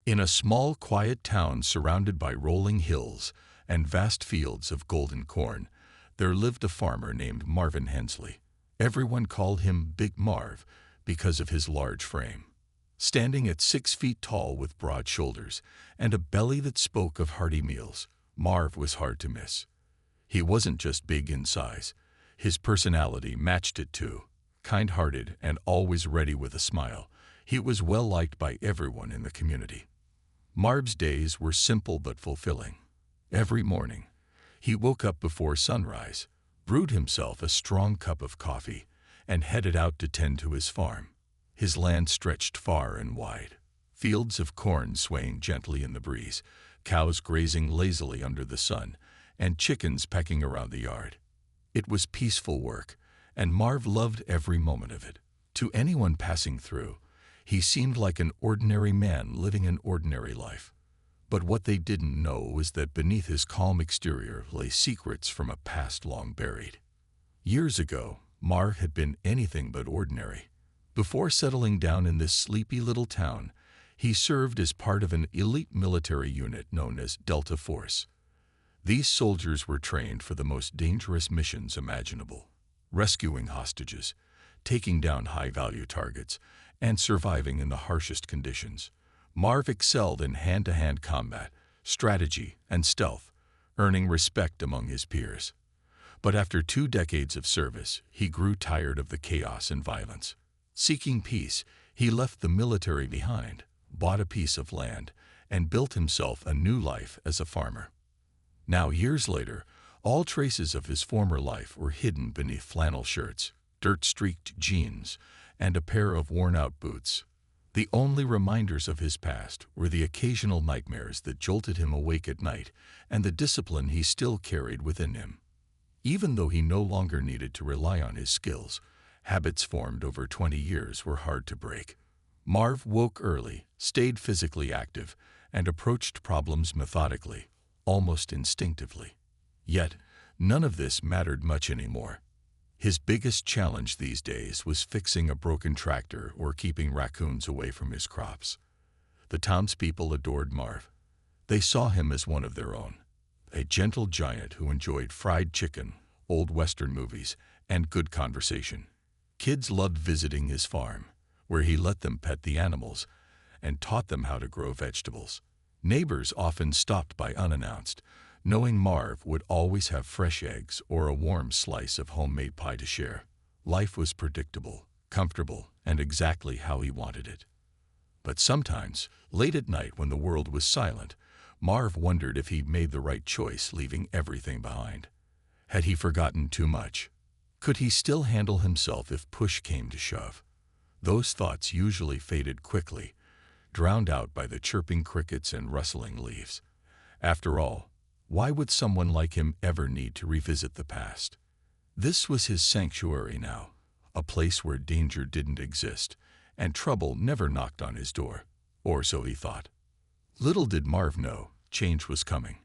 In a small, quiet town surrounded by rolling hills and vast fields of golden corn, there lived a farmer named Marvin Hensley. Everyone called him Big Marv because of his large frame. Standing at 6 feet tall with broad shoulders and a belly that spoke of hearty meals, Marv was hard to miss. He wasn't just big in size. His personality matched it too. Kind-hearted and always ready with a smile, he was well-liked by everyone in the community. Marv's days were simple but fulfilling. Every morning, he woke up before sunrise, brewed himself a strong cup of coffee, and headed out to tend to his farm. His land stretched far and wide, fields of corn swaying gently in the breeze, cows grazing lazily under the sun, and chickens pecking around the yard. It was peaceful work, and Marv loved every moment of it. To anyone passing through, he seemed like an ordinary man living an ordinary life. But what they didn't know was that beneath his calm exterior lay secrets from a past long buried. Years ago, Marv had been anything but ordinary. Before settling down in this sleepy little town, he served as part of an elite military unit known as Delta Force. These soldiers were trained for the most dangerous missions imaginable: rescuing hostages, taking down high-value targets, and surviving in the harshest conditions. Marv excelled in hand-to-hand combat, strategy, and stealth, earning respect among his peers. But after 2 decades of service, he grew tired of the chaos and violence. Seeking peace, he left the military behind, bought a piece of land, and built himself a new life as a farmer. Now, years later, all traces of his former life were hidden beneath flannel shirts, dirt-streaked jeans, and a pair of worn-out boots. The only reminders of his past were the occasional nightmares that jolted him awake at night and the discipline he still carried within him. Even though he no longer needed to rely on his skills, habits formed over 20 years were hard to break. Marv woke early, stayed physically active, and approached problems methodically, almost instinctively. Yet, none of this mattered much anymore. His biggest challenge these days was fixing a broken tractor or keeping raccoons away from his crops. The townspeople adored Marv. They saw him as one of their own, a gentle giant who enjoyed fried chicken, old Western movies, and good conversation. Kids loved visiting his farm, where he let them pet the animals and taught them how to grow vegetables. Neighbors often stopped by unannounced, knowing Marv would always have fresh eggs or a warm slice of homemade pie to share. Life was predictable, comfortable, and exactly how he wanted it. But sometimes, late at night when the world was silent, Marv wondered if he'd made the right choice leaving everything behind. Had he forgotten too much? Could he still handle himself if push came to shove? Those thoughts usually faded quickly, drowned out by the chirping crickets and rustling leaves. After all, why would someone like him ever need to revisit the past? This was his sanctuary now, a place where danger didn't exist, and trouble never knocked on his door, or so he thought. Little did Marv know, change was coming,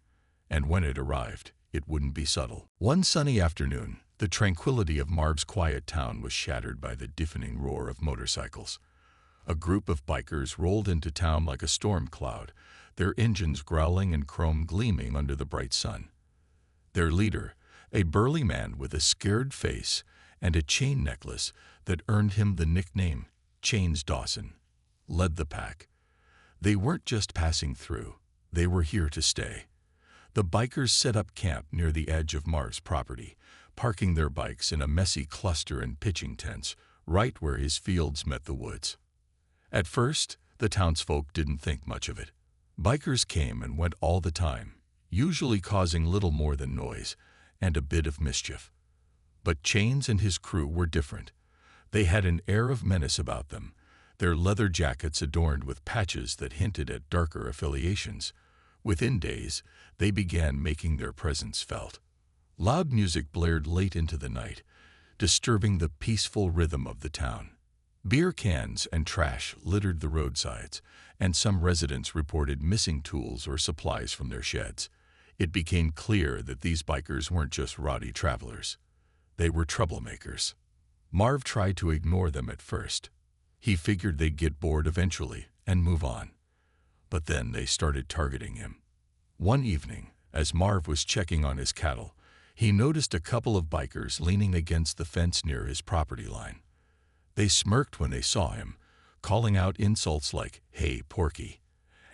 and when it arrived, it wouldn't be subtle. One sunny afternoon, the tranquility of Marv's quiet town was shattered by the deafening roar of motorcycles. A group of bikers rolled into town like a storm cloud, their engines growling and chrome gleaming under the bright sun. Their leader, a burly man with a scared face and a chain necklace that earned him the nickname Chains Dawson, led the pack. They weren't just passing through, they were here to stay. The bikers set up camp near the edge of Marv's property, parking their bikes in a messy cluster and pitching tents, right where his fields met the woods. At first, the townsfolk didn't think much of it. Bikers came and went all the time, usually causing little more than noise and a bit of mischief. But Chains and his crew were different. They had an air of menace about them, their leather jackets adorned with patches that hinted at darker affiliations. Within days, they began making their presence felt. Loud music blared late into the night, disturbing the peaceful rhythm of the town. Beer cans and trash littered the roadsides, and some residents reported missing tools or supplies from their sheds. It became clear that these bikers weren't just rowdy travelers. They were troublemakers. Marv tried to ignore them at first. He figured they'd get bored eventually and move on. But then they started targeting him. One evening, as Marv was checking on his cattle, he noticed a couple of bikers leaning against the fence near his property line. They smirked when they saw him, calling out insults like, "Hey, Porky,"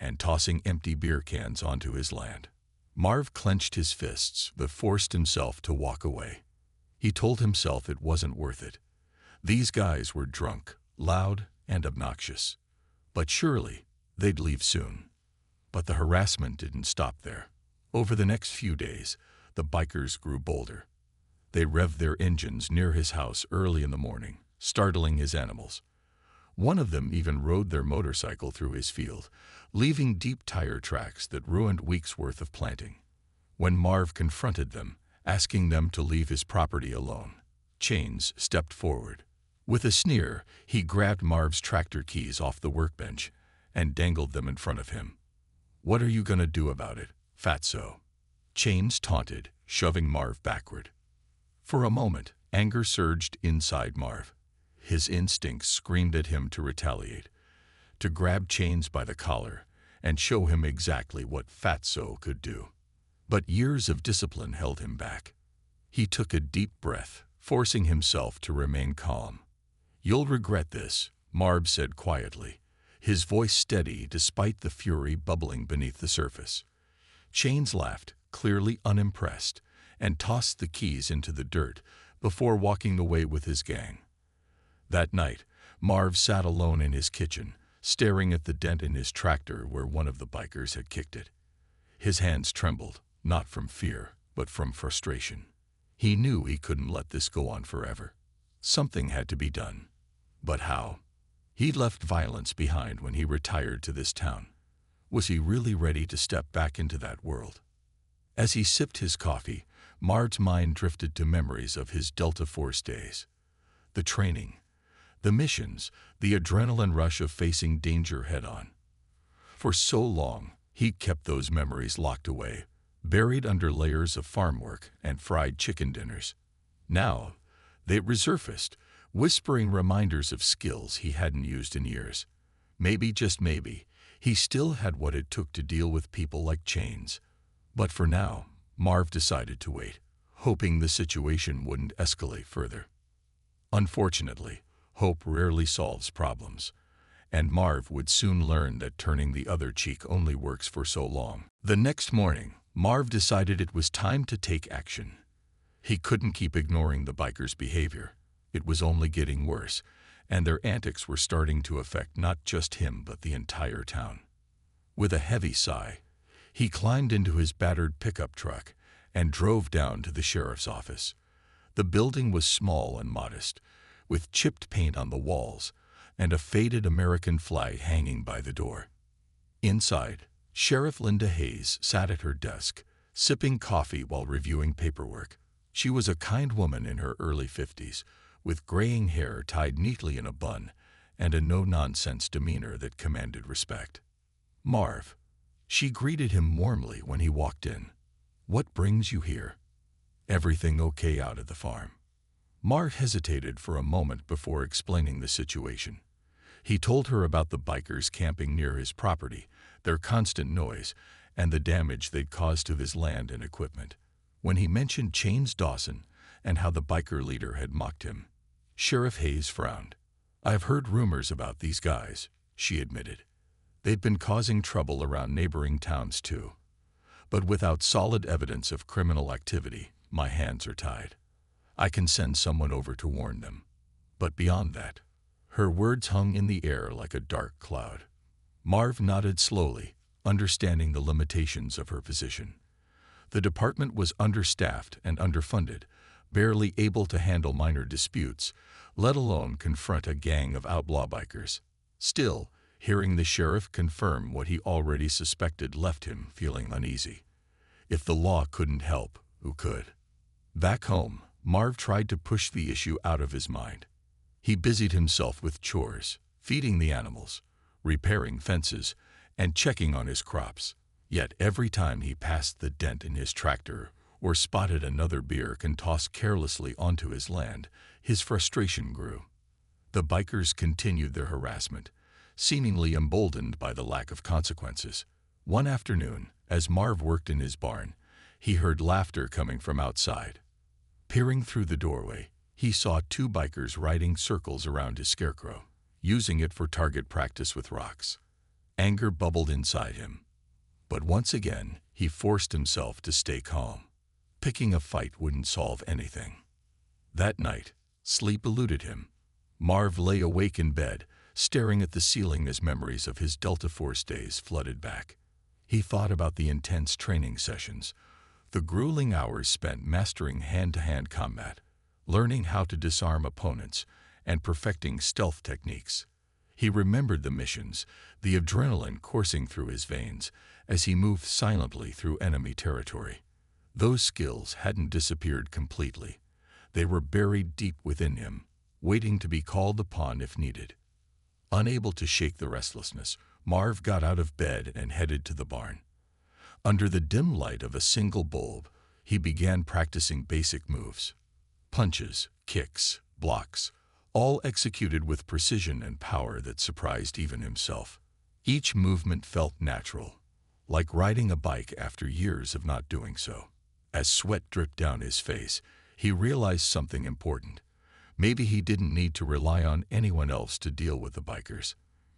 and tossing empty beer cans onto his land. Marv clenched his fists but forced himself to walk away. He told himself it wasn't worth it. These guys were drunk, loud, and obnoxious. But surely they'd leave soon. But the harassment didn't stop there. Over the next few days, the bikers grew bolder. They revved their engines near his house early in the morning, startling his animals. One of them even rode their motorcycle through his field, leaving deep tire tracks that ruined weeks' worth of planting. When Marv confronted them, asking them to leave his property alone, Chains stepped forward. With a sneer, he grabbed Marv's tractor keys off the workbench and dangled them in front of him. "What are you gonna do about it, fatso?" Chains taunted, shoving Marv backward. For a moment, anger surged inside Marv. His instincts screamed at him to retaliate, to grab Chains by the collar and show him exactly what fatso could do. But years of discipline held him back. He took a deep breath, forcing himself to remain calm. "You'll regret this," Marv said quietly, his voice steady despite the fury bubbling beneath the surface. Chains laughed, clearly unimpressed, and tossed the keys into the dirt before walking away with his gang. That night, Marv sat alone in his kitchen, staring at the dent in his tractor where one of the bikers had kicked it. His hands trembled, not from fear, but from frustration. He knew he couldn't let this go on forever. Something had to be done. But how? He'd left violence behind when he retired to this town. Was he really ready to step back into that world? As he sipped his coffee, Marv's mind drifted to memories of his Delta Force days. The training, the missions, the adrenaline rush of facing danger head-on. For so long, he kept those memories locked away, buried under layers of farm work and fried chicken dinners. Now, they resurfaced, whispering reminders of skills he hadn't used in years. Maybe, just maybe, he still had what it took to deal with people like Chains. But for now, Marv decided to wait, hoping the situation wouldn't escalate further. Unfortunately, hope rarely solves problems, and Marv would soon learn that turning the other cheek only works for so long. The next morning, Marv decided it was time to take action. He couldn't keep ignoring the bikers' behavior. It was only getting worse, and their antics were starting to affect not just him but the entire town. With a heavy sigh, he climbed into his battered pickup truck and drove down to the sheriff's office. The building was small and modest, with chipped paint on the walls and a faded American flag hanging by the door. Inside, Sheriff Linda Hayes sat at her desk, sipping coffee while reviewing paperwork. She was a kind woman in her early 50s, with graying hair tied neatly in a bun and a no-nonsense demeanor that commanded respect. "Marv," she greeted him warmly when he walked in. "What brings you here? Everything okay out at the farm?" Marv hesitated for a moment before explaining the situation. He told her about the bikers camping near his property, their constant noise, and the damage they'd caused to his land and equipment. When he mentioned Chains Dawson and how the biker leader had mocked him, Sheriff Hayes frowned. "I've heard rumors about these guys," she admitted. "They've been causing trouble around neighboring towns too. But without solid evidence of criminal activity, my hands are tied. I can send someone over to warn them. But beyond that," her words hung in the air like a dark cloud. Marv nodded slowly, understanding the limitations of her position. The department was understaffed and underfunded, barely able to handle minor disputes, let alone confront a gang of outlaw bikers. Still, hearing the sheriff confirm what he already suspected left him feeling uneasy. If the law couldn't help, who could? Back home, Marv tried to push the issue out of his mind. He busied himself with chores, feeding the animals, repairing fences, and checking on his crops. Yet every time he passed the dent in his tractor or spotted another beer can tossed carelessly onto his land, his frustration grew. The bikers continued their harassment, seemingly emboldened by the lack of consequences. One afternoon, as Marv worked in his barn, he heard laughter coming from outside. Peering through the doorway, he saw two bikers riding circles around his scarecrow, using it for target practice with rocks. Anger bubbled inside him. But once again, he forced himself to stay calm. Picking a fight wouldn't solve anything. That night, sleep eluded him. Marv lay awake in bed, staring at the ceiling as memories of his Delta Force days flooded back. He thought about the intense training sessions, the grueling hours spent mastering hand-to-hand combat, learning how to disarm opponents, and perfecting stealth techniques. He remembered the missions, the adrenaline coursing through his veins as he moved silently through enemy territory. Those skills hadn't disappeared completely. They were buried deep within him, waiting to be called upon if needed. Unable to shake the restlessness, Marv got out of bed and headed to the barn. Under the dim light of a single bulb, he began practicing basic moves. Punches, kicks, blocks, all executed with precision and power that surprised even himself. Each movement felt natural, like riding a bike after years of not doing so. As sweat dripped down his face, he realized something important. Maybe he didn't need to rely on anyone else to deal with the bikers.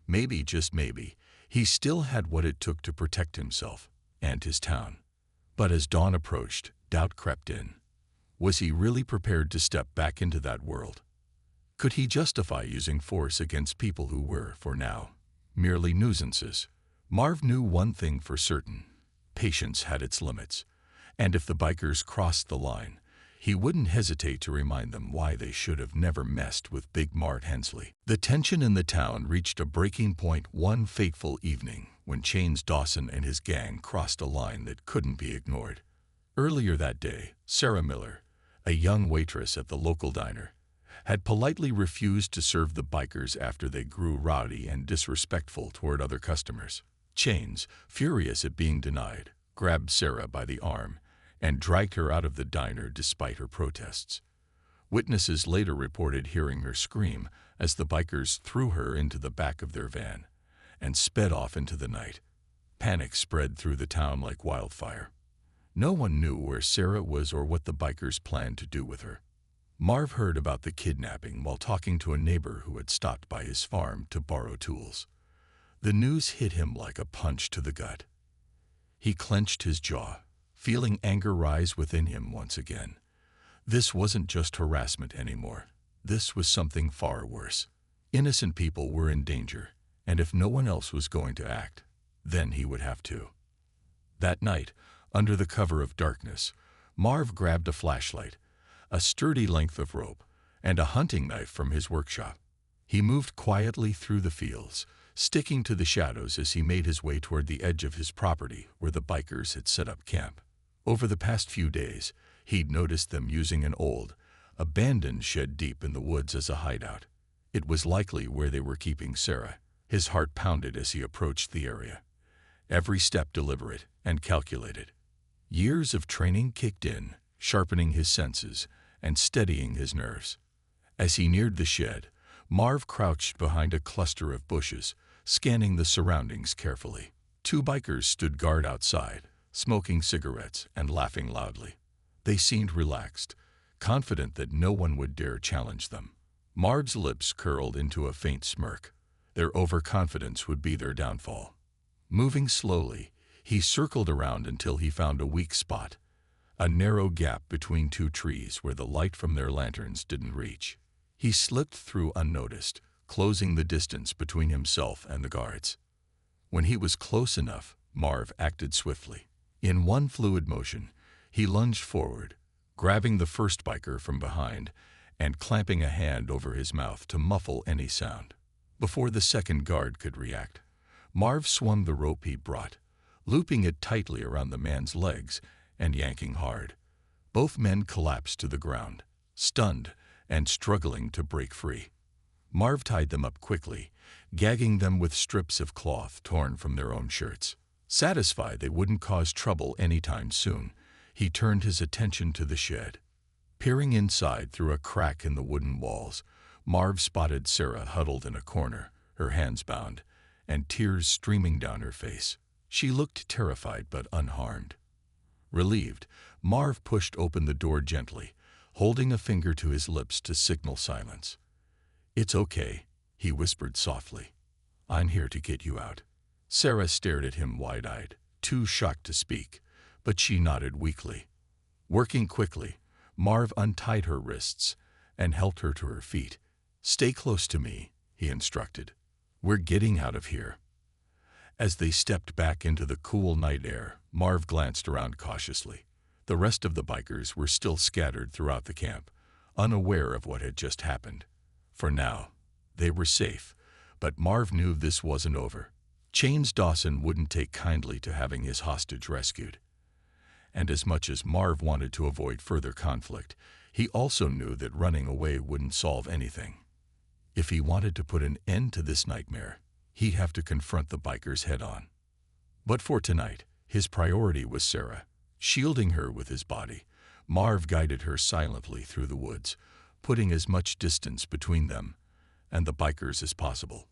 Maybe, just maybe, he still had what it took to protect himself and his town. But as dawn approached, doubt crept in. Was he really prepared to step back into that world? Could he justify using force against people who were, for now, merely nuisances? Marv knew one thing for certain. Patience had its limits. And if the bikers crossed the line, he wouldn't hesitate to remind them why they should have never messed with Big Mart Hensley. The tension in the town reached a breaking point one fateful evening when Chains Dawson and his gang crossed a line that couldn't be ignored. Earlier that day, Sarah Miller, a young waitress at the local diner, had politely refused to serve the bikers after they grew rowdy and disrespectful toward other customers. Chains, furious at being denied, grabbed Sarah by the arm and dragged her out of the diner despite her protests. Witnesses later reported hearing her scream as the bikers threw her into the back of their van and sped off into the night. Panic spread through the town like wildfire. No one knew where Sarah was or what the bikers planned to do with her. Marv heard about the kidnapping while talking to a neighbor who had stopped by his farm to borrow tools. The news hit him like a punch to the gut. He clenched his jaw, feeling anger rise within him once again. This wasn't just harassment anymore. This was something far worse. Innocent people were in danger, and if no one else was going to act, then he would have to. That night, under the cover of darkness, Marv grabbed a flashlight, a sturdy length of rope, and a hunting knife from his workshop. He moved quietly through the fields, sticking to the shadows as he made his way toward the edge of his property where the bikers had set up camp. Over the past few days, he'd noticed them using an old, abandoned shed deep in the woods as a hideout. It was likely where they were keeping Sarah. His heart pounded as he approached the area, every step deliberate and calculated. Years of training kicked in, sharpening his senses and steadying his nerves. As he neared the shed, Marv crouched behind a cluster of bushes, scanning the surroundings carefully. Two bikers stood guard outside, smoking cigarettes and laughing loudly. They seemed relaxed, confident that no one would dare challenge them. Marv's lips curled into a faint smirk. Their overconfidence would be their downfall. Moving slowly, he circled around until he found a weak spot, a narrow gap between two trees where the light from their lanterns didn't reach. He slipped through unnoticed, closing the distance between himself and the guards. When he was close enough, Marv acted swiftly. In one fluid motion, he lunged forward, grabbing the first biker from behind and clamping a hand over his mouth to muffle any sound. Before the second guard could react, Marv swung the rope he brought, looping it tightly around the man's legs and yanking hard. Both men collapsed to the ground, stunned and struggling to break free. Marv tied them up quickly, gagging them with strips of cloth torn from their own shirts. Satisfied they wouldn't cause trouble anytime soon, he turned his attention to the shed. Peering inside through a crack in the wooden walls, Marv spotted Sarah huddled in a corner, her hands bound, and tears streaming down her face. She looked terrified but unharmed. Relieved, Marv pushed open the door gently, holding a finger to his lips to signal silence. "It's okay," he whispered softly. "I'm here to get you out." Sarah stared at him wide-eyed, too shocked to speak, but she nodded weakly. Working quickly, Marv untied her wrists and helped her to her feet. "Stay close to me," he instructed. "We're getting out of here." As they stepped back into the cool night air, Marv glanced around cautiously. The rest of the bikers were still scattered throughout the camp, unaware of what had just happened. For now, they were safe, but Marv knew this wasn't over. Chains Dawson wouldn't take kindly to having his hostage rescued. And as much as Marv wanted to avoid further conflict, he also knew that running away wouldn't solve anything. If he wanted to put an end to this nightmare, he'd have to confront the bikers head-on. But for tonight, his priority was Sarah. Shielding her with his body, Marv guided her silently through the woods, putting as much distance between them and the bikers as possible.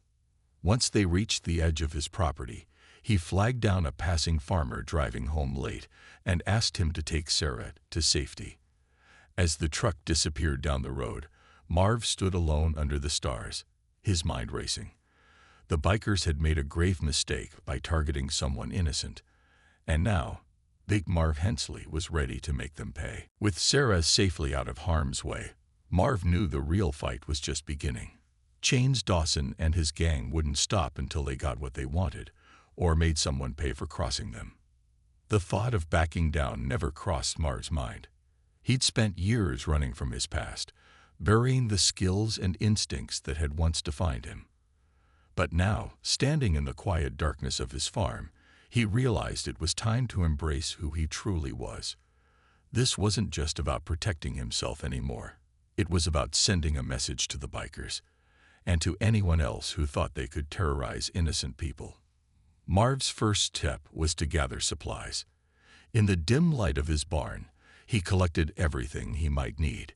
Once they reached the edge of his property, he flagged down a passing farmer driving home late and asked him to take Sarah to safety. As the truck disappeared down the road, Marv stood alone under the stars, his mind racing. The bikers had made a grave mistake by targeting someone innocent, and now Big Marv Hensley was ready to make them pay. With Sarah safely out of harm's way, Marv knew the real fight was just beginning. Chains Dawson and his gang wouldn't stop until they got what they wanted, or made someone pay for crossing them. The thought of backing down never crossed Marv's mind. He'd spent years running from his past, burying the skills and instincts that had once defined him. But now, standing in the quiet darkness of his farm, he realized it was time to embrace who he truly was. This wasn't just about protecting himself anymore. It was about sending a message to the bikers, and to anyone else who thought they could terrorize innocent people. Marv's first step was to gather supplies. In the dim light of his barn, he collected everything he might need: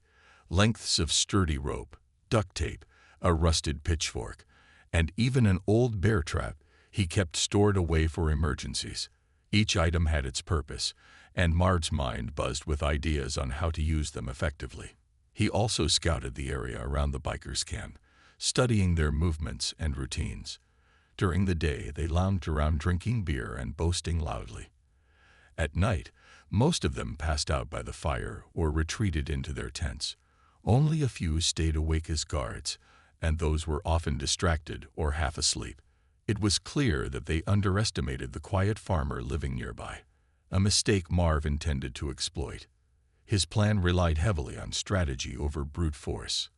lengths of sturdy rope, duct tape, a rusted pitchfork, and even an old bear trap he kept stored away for emergencies. Each item had its purpose, and Marv's mind buzzed with ideas on how to use them effectively. He also scouted the area around the bikers' camp, studying their movements and routines. During the day, they lounged around drinking beer and boasting loudly. At night, most of them passed out by the fire or retreated into their tents. Only a few stayed awake as guards, and those were often distracted or half asleep. It was clear that they underestimated the quiet farmer living nearby, a mistake Marv intended to exploit. His plan relied heavily on strategy over brute force.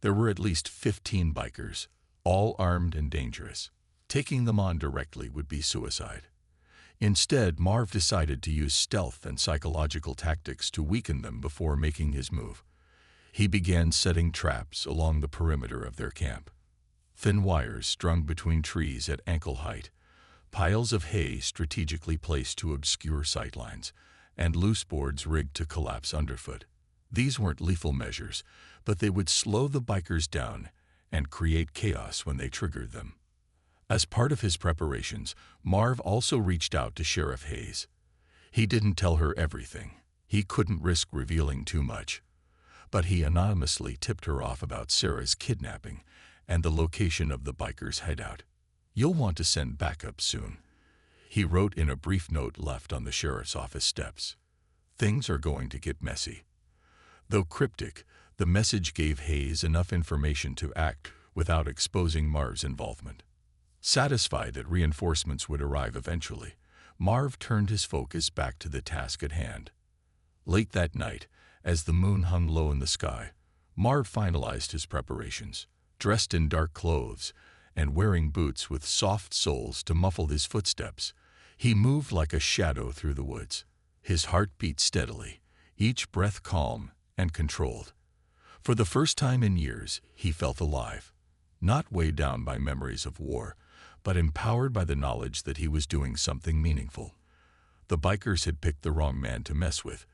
There were at least 15 bikers, all armed and dangerous. Taking them on directly would be suicide. Instead, Marv decided to use stealth and psychological tactics to weaken them before making his move. He began setting traps along the perimeter of their camp. Thin wires strung between trees at ankle height, piles of hay strategically placed to obscure sightlines, and loose boards rigged to collapse underfoot. These weren't lethal measures, but they would slow the bikers down and create chaos when they triggered them. As part of his preparations, Marv also reached out to Sheriff Hayes. He didn't tell her everything. He couldn't risk revealing too much. But he anonymously tipped her off about Sarah's kidnapping and the location of the bikers' hideout. "You'll want to send backup soon," he wrote in a brief note left on the sheriff's office steps. "Things are going to get messy." Though cryptic, the message gave Hayes enough information to act without exposing Marv's involvement. Satisfied that reinforcements would arrive eventually, Marv turned his focus back to the task at hand. Late that night, as the moon hung low in the sky, Marv finalized his preparations. Dressed in dark clothes and wearing boots with soft soles to muffle his footsteps, he moved like a shadow through the woods. His heart beat steadily, each breath calm and controlled. For the first time in years, he felt alive, not weighed down by memories of war, but empowered by the knowledge that he was doing something meaningful. The bikers had picked the wrong man to mess with,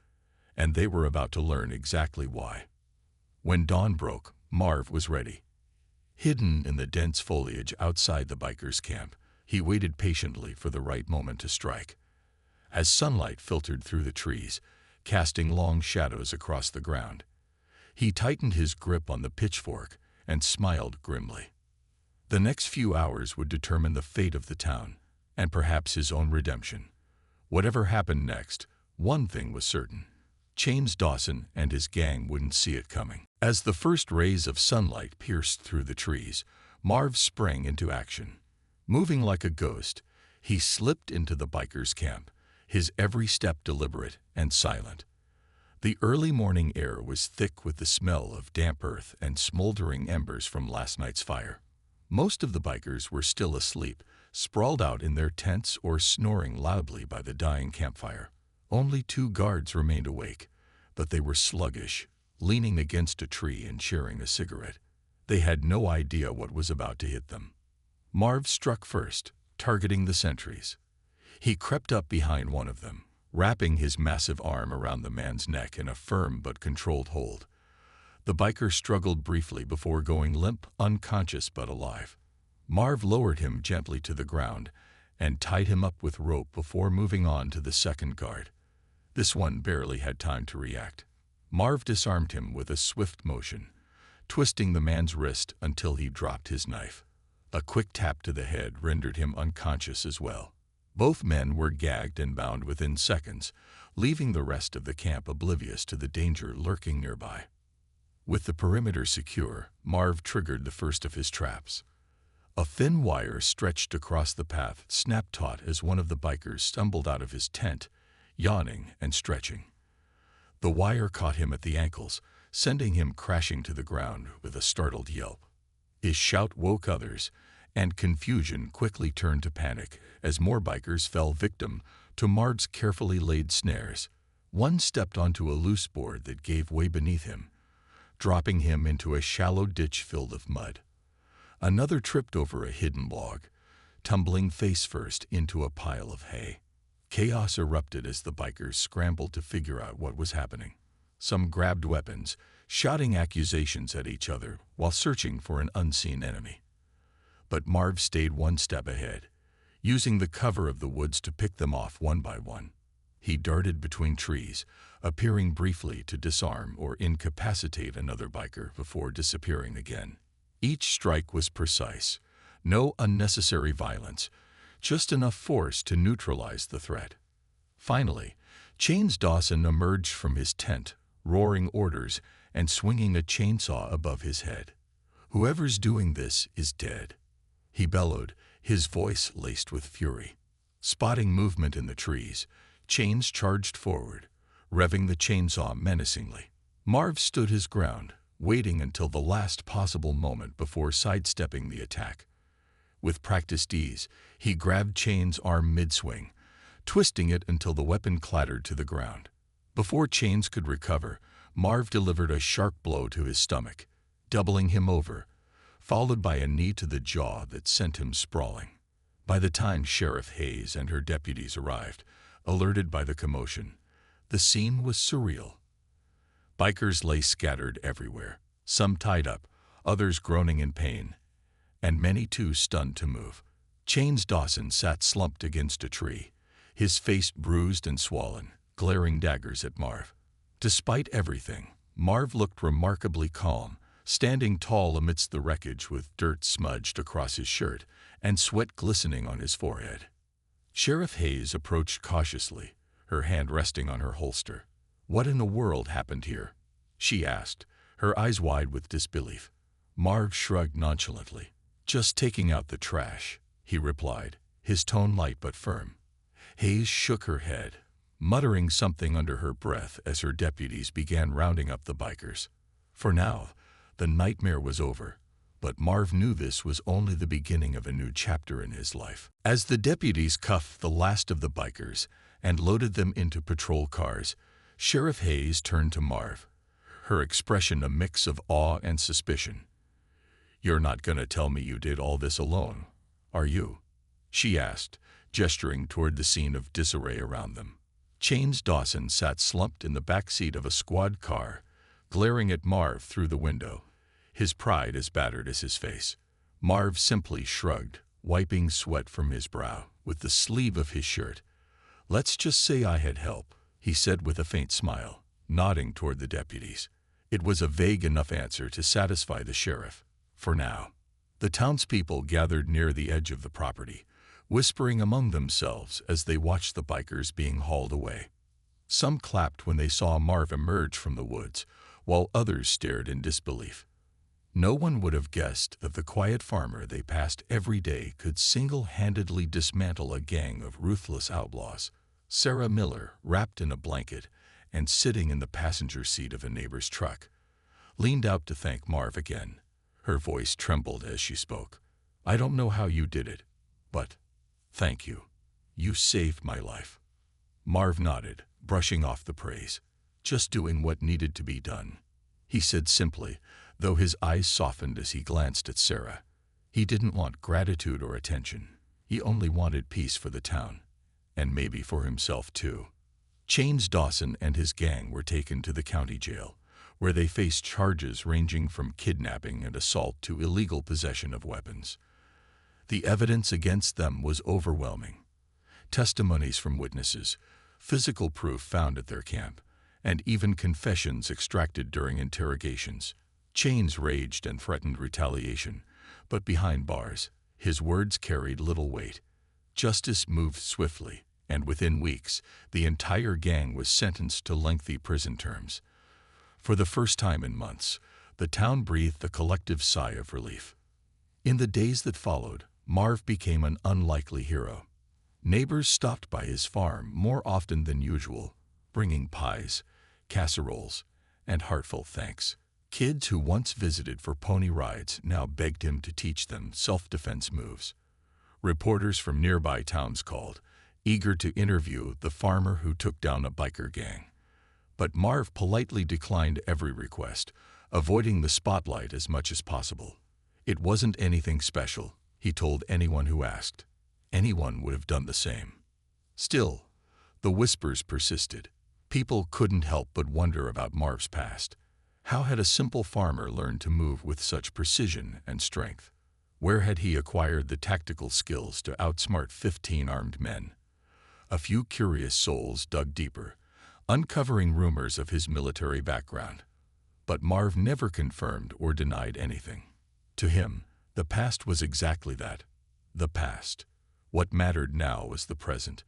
and they were about to learn exactly why. When dawn broke, Marv was ready. Hidden in the dense foliage outside the bikers' camp, He waited patiently for the right moment to strike. As sunlight filtered through the trees, casting long shadows across the ground, he tightened his grip on the pitchfork and smiled grimly. The next few hours would determine the fate of the town, and perhaps his own redemption. Whatever happened next, one thing was certain. Chains Dawson and his gang wouldn't see it coming. As the first rays of sunlight pierced through the trees, Marv sprang into action. Moving like a ghost, he slipped into the bikers' camp, his every step deliberate and silent. The early morning air was thick with the smell of damp earth and smoldering embers from last night's fire. Most of the bikers were still asleep, sprawled out in their tents or snoring loudly by the dying campfire. Only 2 guards remained awake, but they were sluggish, leaning against a tree and sharing a cigarette. They had no idea what was about to hit them. Marv struck first, targeting the sentries. He crept up behind one of them, wrapping his massive arm around the man's neck in a firm but controlled hold. The biker struggled briefly before going limp, unconscious but alive. Marv lowered him gently to the ground and tied him up with rope before moving on to the second guard. This one barely had time to react. Marv disarmed him with a swift motion, twisting the man's wrist until he dropped his knife. A quick tap to the head rendered him unconscious as well. Both men were gagged and bound within seconds, leaving the rest of the camp oblivious to the danger lurking nearby. With the perimeter secure, Marv triggered the first of his traps. A thin wire stretched across the path snapped taut as one of the bikers stumbled out of his tent, yawning and stretching. The wire caught him at the ankles, sending him crashing to the ground with a startled yelp. His shout woke others, and confusion quickly turned to panic as more bikers fell victim to Marv's carefully laid snares. One stepped onto a loose board that gave way beneath him, dropping him into a shallow ditch filled with mud. Another tripped over a hidden log, tumbling face first into a pile of hay. Chaos erupted as the bikers scrambled to figure out what was happening. Some grabbed weapons, shouting accusations at each other while searching for an unseen enemy. But Marv stayed one step ahead, using the cover of the woods to pick them off one by one. He darted between trees, appearing briefly to disarm or incapacitate another biker before disappearing again. Each strike was precise, no unnecessary violence, just enough force to neutralize the threat. Finally, Chains Dawson emerged from his tent, roaring orders and swinging a chainsaw above his head. "Whoever's doing this is dead," he bellowed, his voice laced with fury. Spotting movement in the trees, Chains charged forward, revving the chainsaw menacingly. Marv stood his ground, waiting until the last possible moment before sidestepping the attack. With practiced ease, he grabbed Chains' arm mid-swing, twisting it until the weapon clattered to the ground. Before Chains could recover, Marv delivered a sharp blow to his stomach, doubling him over, followed by a knee to the jaw that sent him sprawling. By the time Sheriff Hayes and her deputies arrived, alerted by the commotion, the scene was surreal. Bikers lay scattered everywhere, some tied up, others groaning in pain, and many too stunned to move. Chains Dawson sat slumped against a tree, his face bruised and swollen, glaring daggers at Marv. Despite everything, Marv looked remarkably calm, standing tall amidst the wreckage with dirt smudged across his shirt and sweat glistening on his forehead. Sheriff Hayes approached cautiously, her hand resting on her holster. "What in the world happened here?" she asked, her eyes wide with disbelief. Marv shrugged nonchalantly. "Just taking out the trash," he replied, his tone light but firm. Hayes shook her head, muttering something under her breath as her deputies began rounding up the bikers. For now, the nightmare was over, but Marv knew this was only the beginning of a new chapter in his life. As the deputies cuffed the last of the bikers and loaded them into patrol cars, Sheriff Hayes turned to Marv, her expression a mix of awe and suspicion. "You're not going to tell me you did all this alone, are you?" she asked, gesturing toward the scene of disarray around them. Chains Dawson sat slumped in the back seat of a squad car, glaring at Marv through the window, his pride as battered as his face. Marv simply shrugged, wiping sweat from his brow with the sleeve of his shirt. "Let's just say I had help," he said with a faint smile, nodding toward the deputies. It was a vague enough answer to satisfy the sheriff, for now. The townspeople gathered near the edge of the property, whispering among themselves as they watched the bikers being hauled away. Some clapped when they saw Marv emerge from the woods, while others stared in disbelief. No one would have guessed that the quiet farmer they passed every day could single-handedly dismantle a gang of ruthless outlaws. Sarah Miller, wrapped in a blanket and sitting in the passenger seat of a neighbor's truck, leaned out to thank Marv again. Her voice trembled as she spoke. "I don't know how you did it, but thank you. You saved my life." Marv nodded, brushing off the praise. "Just doing what needed to be done," he said simply, though his eyes softened as he glanced at Sarah. He didn't want gratitude or attention. He only wanted peace for the town, and maybe for himself too. Chains Dawson and his gang were taken to the county jail, where they faced charges ranging from kidnapping and assault to illegal possession of weapons. The evidence against them was overwhelming. Testimonies from witnesses, physical proof found at their camp, and even confessions extracted during interrogations. Chains raged and threatened retaliation, but behind bars, his words carried little weight. Justice moved swiftly, and within weeks, the entire gang was sentenced to lengthy prison terms. For the first time in months, the town breathed a collective sigh of relief. In the days that followed, Marv became an unlikely hero. Neighbors stopped by his farm more often than usual, bringing pies, casseroles, and heartfelt thanks. Kids who once visited for pony rides now begged him to teach them self-defense moves. Reporters from nearby towns called, eager to interview the farmer who took down a biker gang. But Marv politely declined every request, avoiding the spotlight as much as possible. It wasn't anything special, he told anyone who asked. Anyone would have done the same. Still, the whispers persisted. People couldn't help but wonder about Marv's past. How had a simple farmer learned to move with such precision and strength? Where had he acquired the tactical skills to outsmart 15 armed men? A few curious souls dug deeper, uncovering rumors of his military background. But Marv never confirmed or denied anything. To him, the past was exactly that, the past. What mattered now was the present,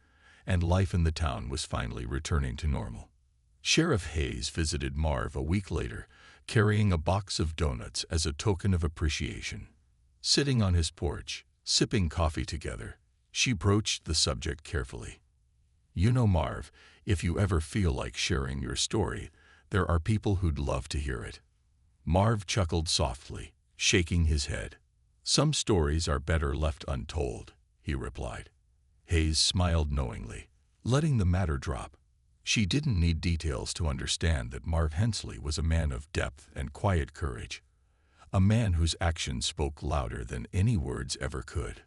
and life in the town was finally returning to normal. Sheriff Hayes visited Marv a week later, carrying a box of donuts as a token of appreciation. Sitting on his porch, sipping coffee together, she broached the subject carefully. "You know, Marv, if you ever feel like sharing your story, there are people who'd love to hear it." Marv chuckled softly, shaking his head. "Some stories are better left untold," he replied. Hayes smiled knowingly, letting the matter drop. She didn't need details to understand that Marv Hensley was a man of depth and quiet courage, a man whose actions spoke louder than any words ever could.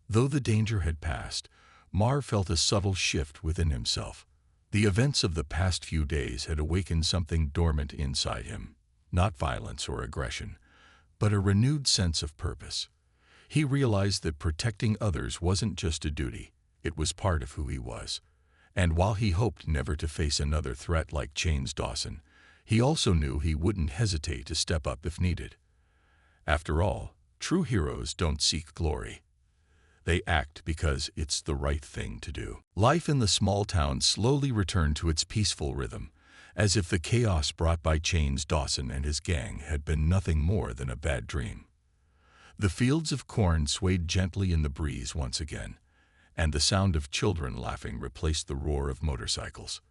Though the danger had passed, Marv felt a subtle shift within himself. The events of the past few days had awakened something dormant inside him, not violence or aggression, but a renewed sense of purpose. He realized that protecting others wasn't just a duty, it was part of who he was. And while he hoped never to face another threat like Chains Dawson, he also knew he wouldn't hesitate to step up if needed. After all, true heroes don't seek glory. They act because it's the right thing to do. Life in the small town slowly returned to its peaceful rhythm, as if the chaos brought by Chains Dawson and his gang had been nothing more than a bad dream. The fields of corn swayed gently in the breeze once again, and the sound of children laughing replaced the roar of motorcycles.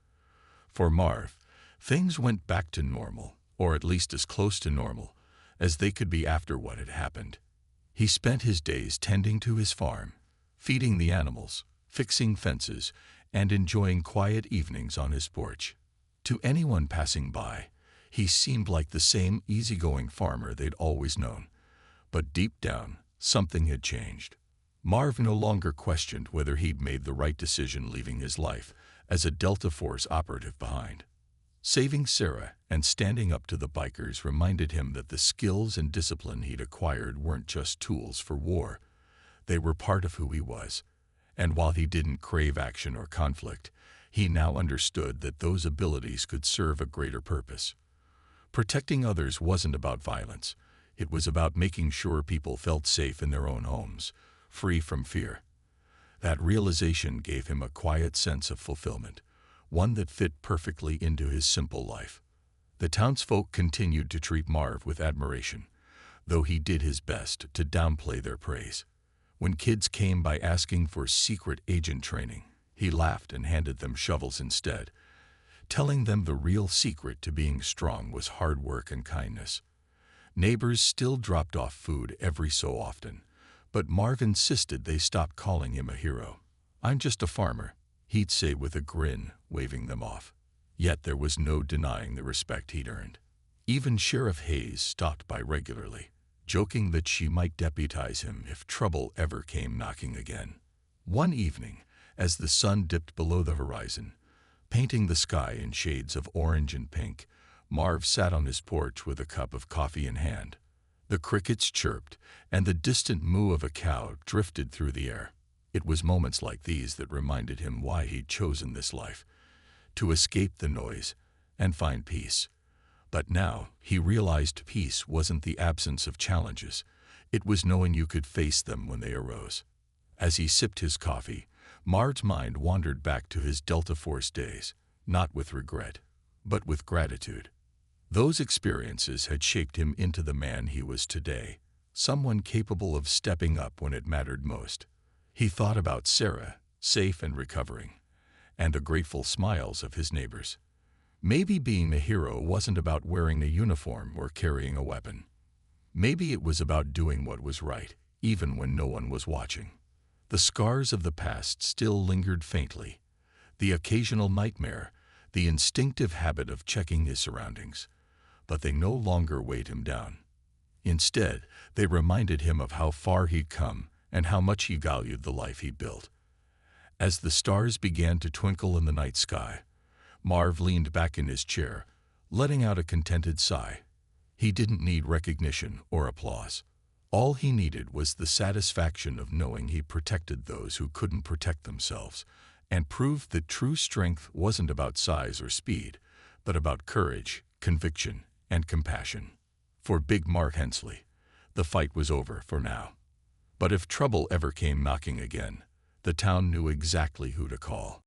For Marv, things went back to normal, or at least as close to normal as they could be after what had happened. He spent his days tending to his farm, feeding the animals, fixing fences, and enjoying quiet evenings on his porch. To anyone passing by, he seemed like the same easygoing farmer they'd always known. But deep down, something had changed. Marv no longer questioned whether he'd made the right decision leaving his life as a Delta Force operative behind. Saving Sarah and standing up to the bikers reminded him that the skills and discipline he'd acquired weren't just tools for war. They were part of who he was. And while he didn't crave action or conflict, he now understood that those abilities could serve a greater purpose. Protecting others wasn't about violence. It was about making sure people felt safe in their own homes, free from fear. That realization gave him a quiet sense of fulfillment, one that fit perfectly into his simple life. The townsfolk continued to treat Marv with admiration, though he did his best to downplay their praise. When kids came by asking for secret agent training, he laughed and handed them shovels instead, telling them the real secret to being strong was hard work and kindness. Neighbors still dropped off food every so often, but Marv insisted they stop calling him a hero. "I'm just a farmer," he'd say with a grin, waving them off. Yet there was no denying the respect he'd earned. Even Sheriff Hayes stopped by regularly, joking that she might deputize him if trouble ever came knocking again. One evening, as the sun dipped below the horizon, painting the sky in shades of orange and pink, Marv sat on his porch with a cup of coffee in hand. The crickets chirped, and the distant moo of a cow drifted through the air. It was moments like these that reminded him why he'd chosen this life, to escape the noise and find peace. But now he realized peace wasn't the absence of challenges. It was knowing you could face them when they arose. As he sipped his coffee, Marv's mind wandered back to his Delta Force days, not with regret, but with gratitude. Those experiences had shaped him into the man he was today, someone capable of stepping up when it mattered most. He thought about Sarah, safe and recovering, and the grateful smiles of his neighbors. Maybe being a hero wasn't about wearing a uniform or carrying a weapon. Maybe it was about doing what was right, even when no one was watching. The scars of the past still lingered faintly, the occasional nightmare, the instinctive habit of checking his surroundings, but they no longer weighed him down. Instead, they reminded him of how far he'd come and how much he valued the life he'd built. As the stars began to twinkle in the night sky, Marv leaned back in his chair, letting out a contented sigh. He didn't need recognition or applause. All he needed was the satisfaction of knowing he protected those who couldn't protect themselves, and proved that true strength wasn't about size or speed, but about courage, conviction, and compassion. For Big Mark Hensley, the fight was over for now. But if trouble ever came knocking again, the town knew exactly who to call.